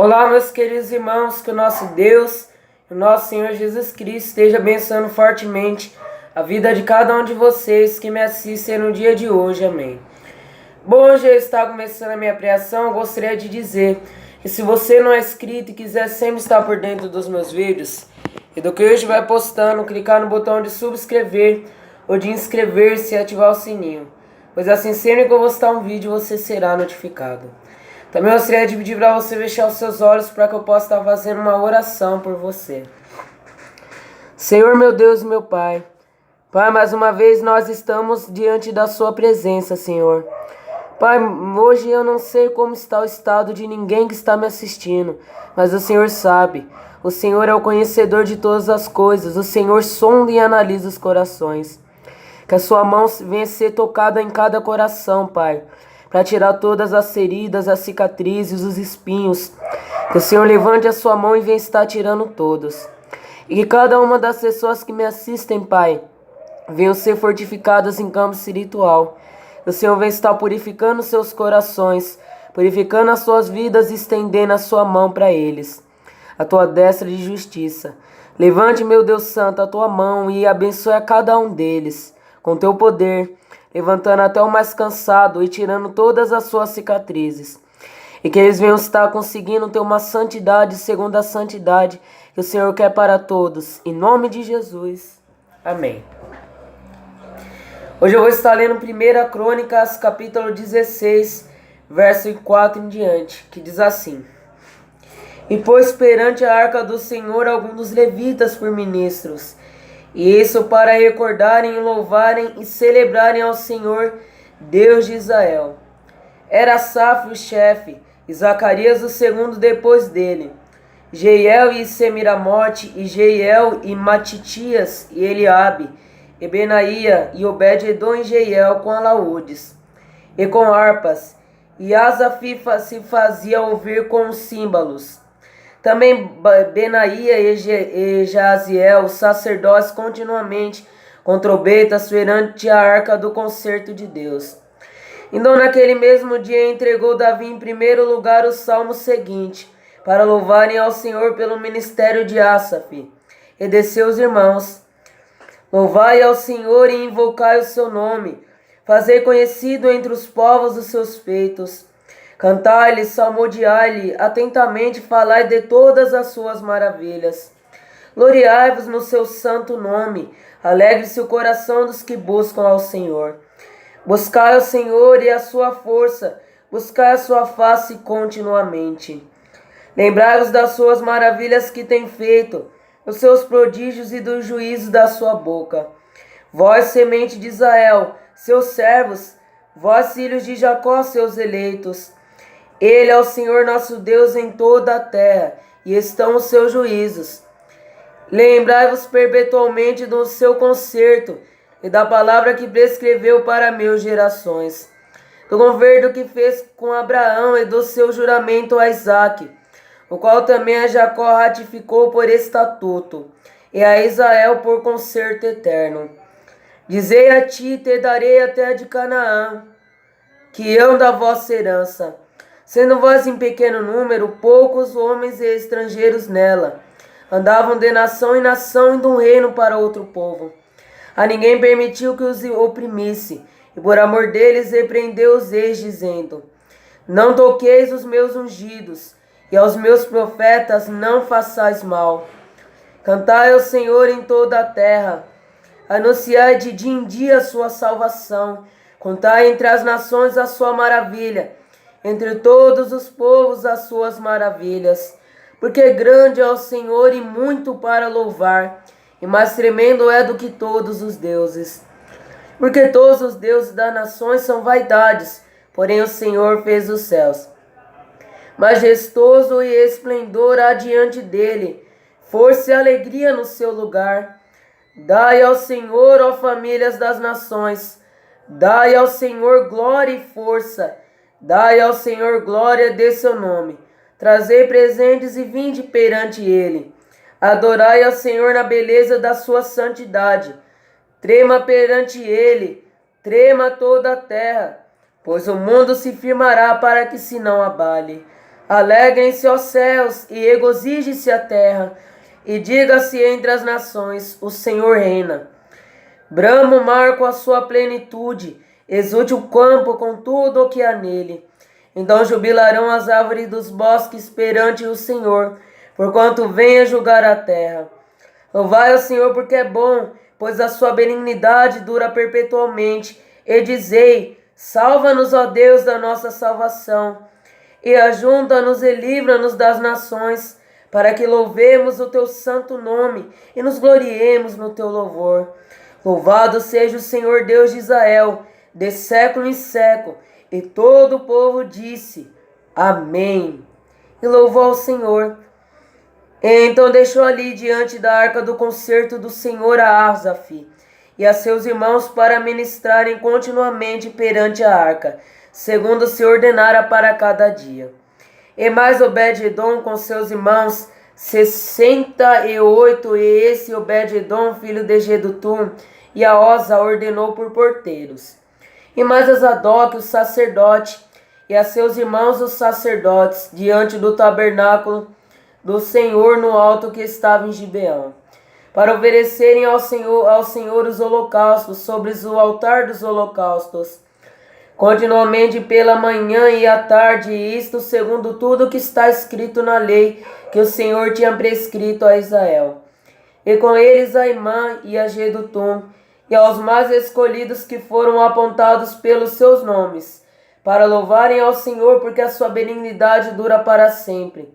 Olá, meus queridos irmãos, que o nosso Deus e o nosso Senhor Jesus Cristo esteja abençoando fortemente a vida de cada um de vocês que me assistem no dia de hoje, amém. Bom, hoje eu está começando a minha pregação, eu gostaria de dizer que se você não é inscrito e quiser sempre estar por dentro dos meus vídeos e do que eu estiver postando, clicar no botão de subscrever ou de inscrever-se e ativar o sininho, pois assim sempre que eu postar um vídeo você será notificado. Também eu gostaria de pedir para você fechar os seus olhos para que eu possa estar fazendo uma oração por você. Senhor, meu Deus e meu Pai, Pai, mais uma vez nós estamos diante da sua presença, Senhor. Pai, hoje eu não sei como está o estado de ninguém que está me assistindo, mas o Senhor sabe. O Senhor é o conhecedor de todas as coisas, o Senhor sonda e analisa os corações. Que a sua mão venha ser tocada em cada coração, Pai, para tirar todas as feridas, as cicatrizes, os espinhos. Que o Senhor levante a sua mão e venha estar tirando todos. E que cada uma das pessoas que me assistem, Pai, venham ser fortificadas em campo espiritual. Que o Senhor venha estar purificando seus corações, purificando as suas vidas e estendendo a sua mão para eles. A tua destra de justiça. Levante, meu Deus Santo, a tua mão e abençoe a cada um deles com teu poder, levantando até o mais cansado e tirando todas as suas cicatrizes. E que eles venham estar conseguindo ter uma santidade segundo a santidade que o Senhor quer para todos. Em nome de Jesus. Amém. Hoje eu vou estar lendo 1 Crônicas, capítulo 16, verso 4 em diante, que diz assim: E pôs perante a arca do Senhor alguns dos levitas por ministros, e isso para recordarem, louvarem e celebrarem ao Senhor, Deus de Israel. Era Asaf o chefe, e Zacarias o segundo depois dele, Jeiel e Semiramote, e Jeiel e Matitias e Eliabe, e Benaía e Obed-edom e Jeiel com alaúdes, e com harpas, e Asaf se fazia ouvir com símbolos. Também Benaía e Jaziel, os sacerdotes, continuamente com trombetas perante a arca do concerto de Deus. Então naquele mesmo dia entregou Davi em primeiro lugar o salmo seguinte, para louvarem ao Senhor pelo ministério de Asaf e de seus irmãos. Louvai ao Senhor e invocai o seu nome, fazei conhecido entre os povos os seus feitos. Cantai-lhe, salmodiai-lhe, atentamente falai de todas as suas maravilhas. Gloriai-vos no seu santo nome, alegre-se o coração dos que buscam ao Senhor. Buscai ao Senhor e a sua força, buscai a sua face continuamente. Lembrai-vos das suas maravilhas que tem feito, dos seus prodígios e dos juízos da sua boca. Vós, semente de Israel, seus servos, vós, filhos de Jacó, seus eleitos. Ele é o Senhor nosso Deus em toda a terra, e estão os seus juízos. Lembrai-vos perpetualmente do seu concerto, e da palavra que prescreveu para meus gerações, do governo que fez com Abraão e do seu juramento a Isaque, o qual também a Jacó ratificou por estatuto, e a Israel por concerto eterno. Dizei a ti, te darei a terra de Canaã, que hão da vossa herança, sendo vós em pequeno número, poucos homens e estrangeiros nela. Andavam de nação em nação e de um reino para outro povo. A ninguém permitiu que os oprimisse, e por amor deles repreendeu os reis, dizendo: Não toqueis os meus ungidos, e aos meus profetas não façais mal. Cantai ao Senhor em toda a terra, anunciai de dia em dia a sua salvação, contai entre as nações a sua maravilha, entre todos os povos as suas maravilhas. Porque grande é o Senhor e muito para louvar, e mais tremendo é do que todos os deuses. Porque todos os deuses das nações são vaidades, porém o Senhor fez os céus. Majestoso e esplendor há diante dele, força e alegria no seu lugar. Dai ao Senhor, ó famílias das nações, dai ao Senhor glória e força, dai ao Senhor glória de seu nome. Trazei presentes e vinde perante ele. Adorai ao Senhor na beleza da sua santidade. Trema perante ele, trema toda a terra, pois o mundo se firmará para que se não abale. Alegrem-se os céus e regozije-se a terra, e diga-se entre as nações: o Senhor reina. Brama o mar com a sua plenitude, exulte o campo com tudo o que há nele. Então jubilarão as árvores dos bosques perante o Senhor, porquanto vem a julgar a terra. Louvai ao Senhor porque é bom, pois a sua benignidade dura perpetuamente. E dizei: salva-nos, ó Deus, da nossa salvação, e ajunta-nos e livra-nos das nações, para que louvemos o teu santo nome e nos gloriemos no teu louvor. Louvado seja o Senhor Deus de Israel, de século em século. E todo o povo disse: amém. E louvou ao Senhor. Então deixou ali diante da arca do concerto do Senhor a Asaf e a seus irmãos para ministrarem continuamente perante a arca, segundo se ordenara para cada dia. E mais Obed-edom com seus irmãos, 68, e esse Obed-edom, filho de Jedutum, e a Osa ordenou por porteiros. E mais a Zadok, o sacerdote, e a seus irmãos os sacerdotes, diante do tabernáculo do Senhor no alto que estava em Gibeão, para oferecerem ao Senhor os holocaustos sobre o altar dos holocaustos, continuamente pela manhã e à tarde, e isto segundo tudo que está escrito na lei que o Senhor tinha prescrito a Israel. E com eles a Imã e a Jedutum, e aos mais escolhidos que foram apontados pelos seus nomes, para louvarem ao Senhor, porque a sua benignidade dura para sempre.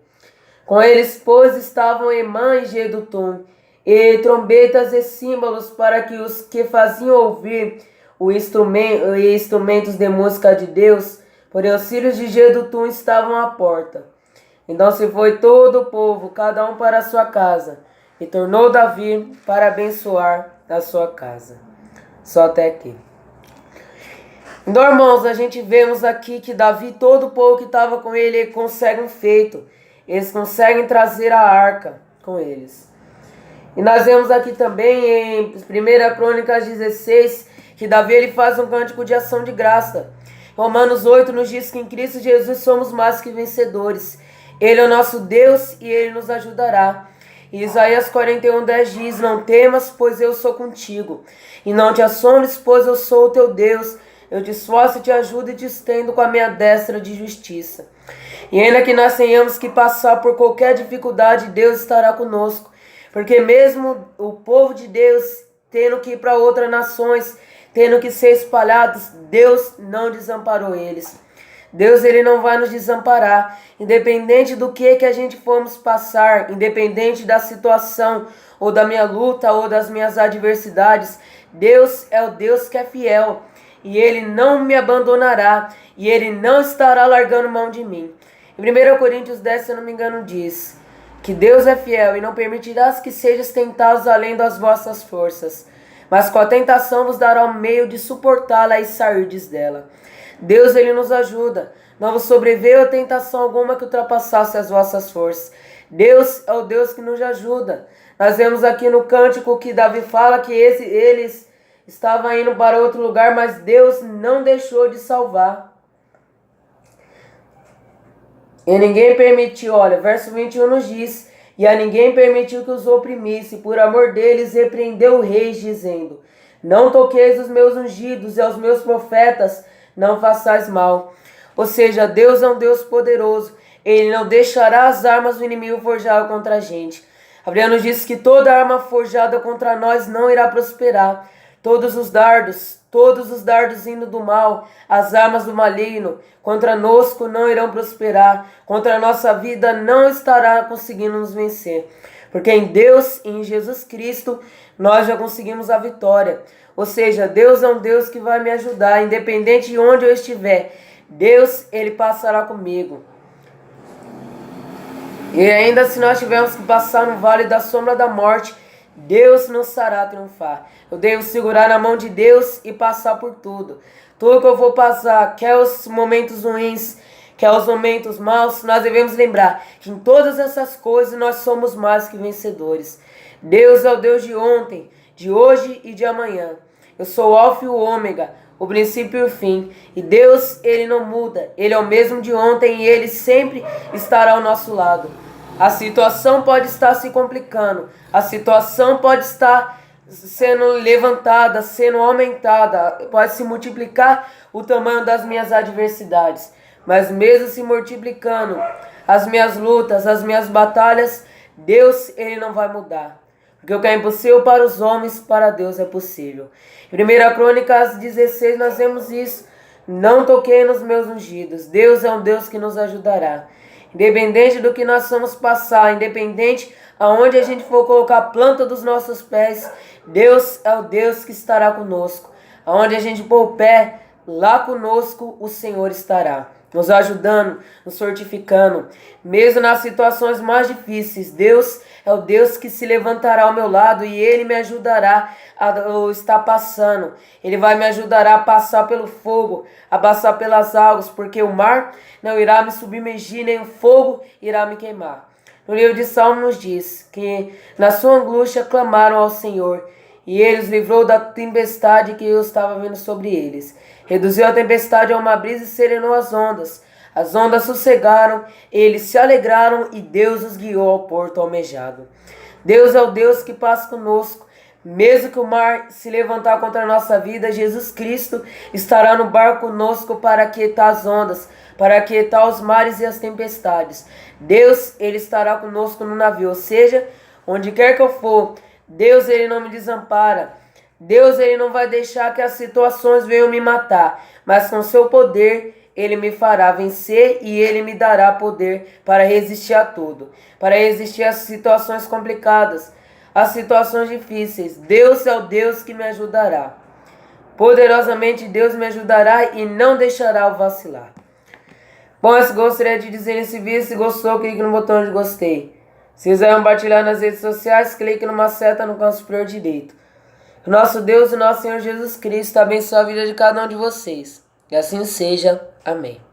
Com eles, pois, estavam Emã e Jedutum, e trombetas e símbolos, para que os que faziam ouvir instrumentos de música de Deus, porém os filhos de Jedutum estavam à porta. Então se foi todo o povo, cada um para a sua casa, e tornou Davi para abençoar a sua casa. Só até aqui. Então, irmãos, a gente vemos aqui que Davi, todo o povo que estava com ele consegue um feito. Eles conseguem trazer a arca com eles. E nós vemos aqui também em 1 Crônicas 16, que Davi ele faz um cântico de ação de graça. Romanos 8 nos diz que em Cristo Jesus somos mais que vencedores. Ele é o nosso Deus e Ele nos ajudará. E Isaías 41:10 diz: não temas, pois eu sou contigo. E não te assombres, pois eu sou o teu Deus. Eu te esforço, te ajudo e te estendo com a minha destra de justiça. E ainda que nós tenhamos que passar por qualquer dificuldade, Deus estará conosco. Porque mesmo o povo de Deus tendo que ir para outras nações, tendo que ser espalhados, Deus não desamparou eles. Deus ele não vai nos desamparar, independente do que a gente formos passar, independente da situação, ou da minha luta, ou das minhas adversidades. Deus é o Deus que é fiel, e Ele não me abandonará, e Ele não estará largando mão de mim. Em 1 Coríntios 10, se eu não me engano, diz que Deus é fiel e não permitirá que sejais tentados além das vossas forças, mas com a tentação vos dará o meio de suportá-la e sairdes dela. Deus ele nos ajuda, não vos sobreveio a tentação alguma que ultrapassasse as vossas forças. Deus é o Deus que nos ajuda. Nós vemos aqui no cântico que Davi fala que eles estavam indo para outro lugar, mas Deus não deixou de salvar. E ninguém permitiu, olha, verso 21 nos diz: e a ninguém permitiu que os oprimisse, por amor deles repreendeu o rei, dizendo: não toqueis os meus ungidos e aos meus profetas não façais mal. Ou seja, Deus é um Deus poderoso, Ele não deixará as armas do inimigo forjar contra a gente. Abraão nos diz que toda arma forjada contra nós não irá prosperar. Todos os dardos indo do mal, as armas do maligno, contra nosco não irão prosperar, contra a nossa vida não estará conseguindo nos vencer. Porque em Deus e em Jesus Cristo nós já conseguimos a vitória. Ou seja, Deus é um Deus que vai me ajudar, independente de onde eu estiver. Deus, Ele passará comigo. E ainda se nós tivermos que passar no vale da sombra da morte, Deus nos fará triunfar. Eu devo segurar na mão de Deus e passar por tudo. Tudo que eu vou passar, quer os momentos ruins, quer os momentos maus, nós devemos lembrar que em todas essas coisas nós somos mais que vencedores. Deus é o Deus de ontem, de hoje e de amanhã. Eu sou o Alfa e o Ômega, o princípio e o fim. E Deus, Ele não muda. Ele é o mesmo de ontem e Ele sempre estará ao nosso lado. A situação pode estar se complicando. A situação pode estar sendo levantada, sendo aumentada. Pode se multiplicar o tamanho das minhas adversidades. Mas mesmo se multiplicando as minhas lutas, as minhas batalhas, Deus, Ele não vai mudar. Porque o que é impossível para os homens, para Deus é possível. Em 1 Crônicas 16 nós vemos isso. Não toquei nos meus ungidos. Deus é um Deus que nos ajudará. Independente do que nós vamos passar, independente aonde a gente for colocar a planta dos nossos pés, Deus é o Deus que estará conosco. Aonde a gente pôr o pé, lá conosco o Senhor estará, nos ajudando, nos fortificando. Mesmo nas situações mais difíceis, Deus é o Deus que se levantará ao meu lado e Ele me ajudará a estar passando. Ele vai me ajudar a passar pelo fogo, a passar pelas águas, porque o mar não irá me submergir, nem o fogo irá me queimar. No livro de Salmos nos diz que na sua angústia clamaram ao Senhor e Ele os livrou da tempestade que eu estava vendo sobre eles. Reduziu a tempestade a uma brisa e serenou as ondas. As ondas sossegaram, eles se alegraram e Deus os guiou ao porto almejado. Deus é o Deus que passa conosco. Mesmo que o mar se levantar contra a nossa vida, Jesus Cristo estará no barco conosco para aquietar as ondas, para aquietar os mares e as tempestades. Deus, Ele estará conosco no navio, ou seja, onde quer que eu for, Deus, Ele não me desampara. Deus, Ele não vai deixar que as situações venham me matar, mas com seu poder, Ele me fará vencer e Ele me dará poder para resistir a tudo, para resistir às situações complicadas, às situações difíceis. Deus é o Deus que me ajudará. Poderosamente Deus me ajudará e não deixará eu vacilar. Bom, eu gostaria de dizer nesse vídeo, se gostou, clique no botão de gostei. Se quiser compartilhar nas redes sociais, clique numa seta no canto superior direito. O nosso Deus e nosso Senhor Jesus Cristo abençoe a vida de cada um de vocês. E assim seja. Amém.